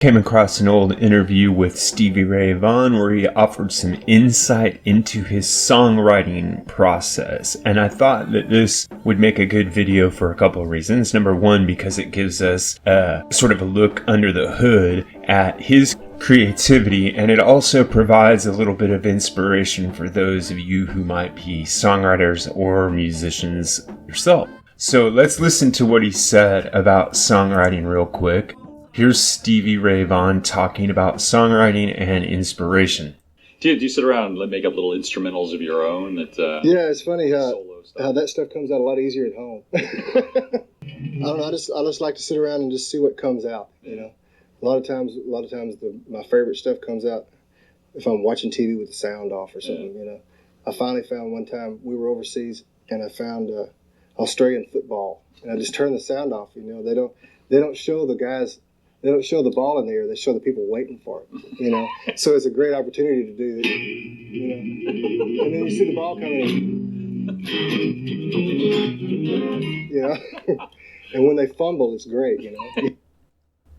Came across an old interview with Stevie Vaughan where he offered some insight into his songwriting process. And I thought that this would make a good video for a couple of reasons. Number one, because it gives us sort of a look under the hood at his creativity, and it also provides a little bit of inspiration for those of you who might be songwriters or musicians yourself. So let's listen to what he said about songwriting real quick. Here's Stevie Vaughan talking about songwriting and inspiration. Do you sit around and make up little instrumentals of your own? Yeah, it's funny how that stuff comes out a lot easier at home. I don't know. I just like to sit around and just see what comes out. You know, a lot of times, my favorite stuff comes out if I'm watching TV with the sound off or something. Yeah. You know, I finally found one time we were overseas and I found Australian football, and I just turned the sound off. You know, they don't show the guys. They don't show the ball in the air. They show the people waiting for it, you know. So it's a great opportunity to do that, you know. And then you see the ball coming in, you know. And when they fumble, it's great, you know.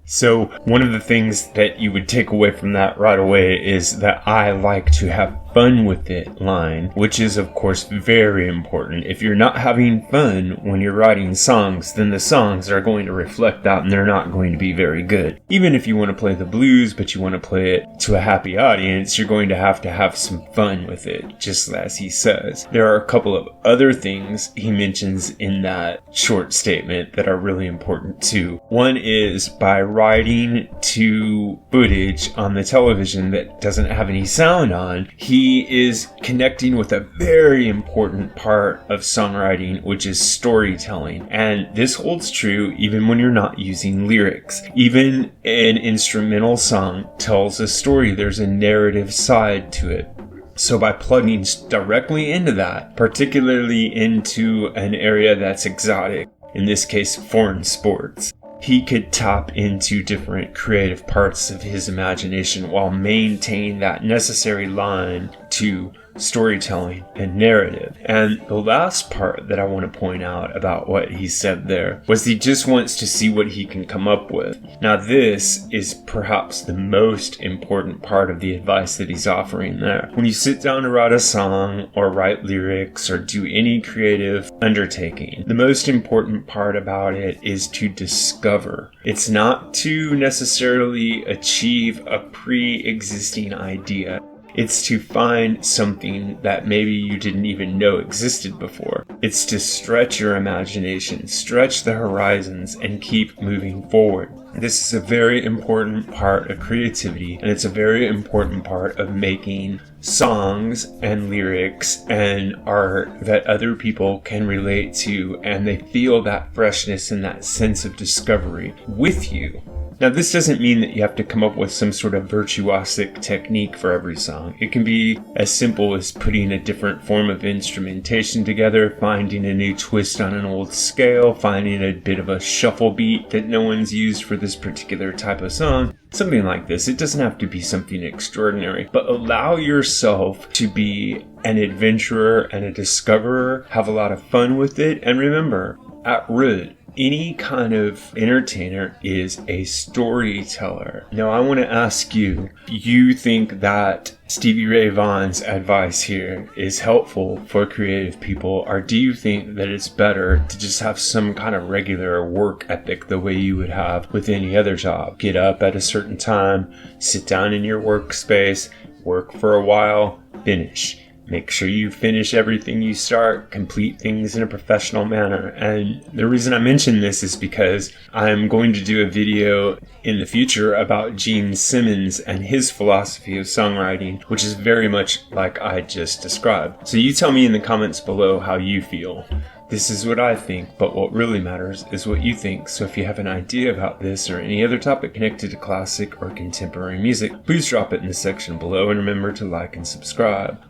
So one of the things that you would take away from that right away is that I like to have fun with it line, which is of course very important. If you're not having fun when you're writing songs, then the songs are going to reflect that and they're not going to be very good. Even if you want to play the blues, but you want to play it to a happy audience, you're going to have some fun with it, just as he says. There are a couple of other things he mentions in that short statement that are really important too. One is by writing to footage on the television that doesn't have any sound on, he is connecting with a very important part of songwriting, which is storytelling. And this holds true even when you're not using lyrics. Even an instrumental song tells a story. There's a narrative side to it. So by plugging directly into that, particularly into an area that's exotic, in this case foreign sports, he could tap into different creative parts of his imagination while maintaining that necessary line to storytelling and narrative. And the last part that I want to point out about what he said there was he just wants to see what he can come up with. Now this is perhaps the most important part of the advice that he's offering there. When you sit down to write a song or write lyrics or do any creative undertaking, the most important part about it is to discover. It's not to necessarily achieve a pre-existing idea. It's to find something that maybe you didn't even know existed before. It's to stretch your imagination, stretch the horizons, and keep moving forward. This is a very important part of creativity, and it's a very important part of making songs and lyrics and art that other people can relate to, and they feel that freshness and that sense of discovery with you. Now, this doesn't mean that you have to come up with some sort of virtuosic technique for every song. It can be as simple as putting a different form of instrumentation together, finding a new twist on an old scale, finding a bit of a shuffle beat that no one's used for this particular type of song. Something like this. It doesn't have to be something extraordinary, but allow yourself to be an adventurer and a discoverer, have a lot of fun with it, and remember, at root, any kind of entertainer is a storyteller. Now, I want to ask you, do you think that Stevie Vaughan's advice here is helpful for creative people, or do you think that it's better to just have some kind of regular work ethic the way you would have with any other job? Get up at a certain time, sit down in your workspace, work for a while, finish. Make sure you finish everything you start, complete things in a professional manner. And the reason I mention this is because I'm going to do a video in the future about Gene Simmons and his philosophy of songwriting, which is very much like I just described. So you tell me in the comments below how you feel. This is what I think, but what really matters is what you think. So if you have an idea about this or any other topic connected to classic or contemporary music, please drop it in the section below and remember to like and subscribe.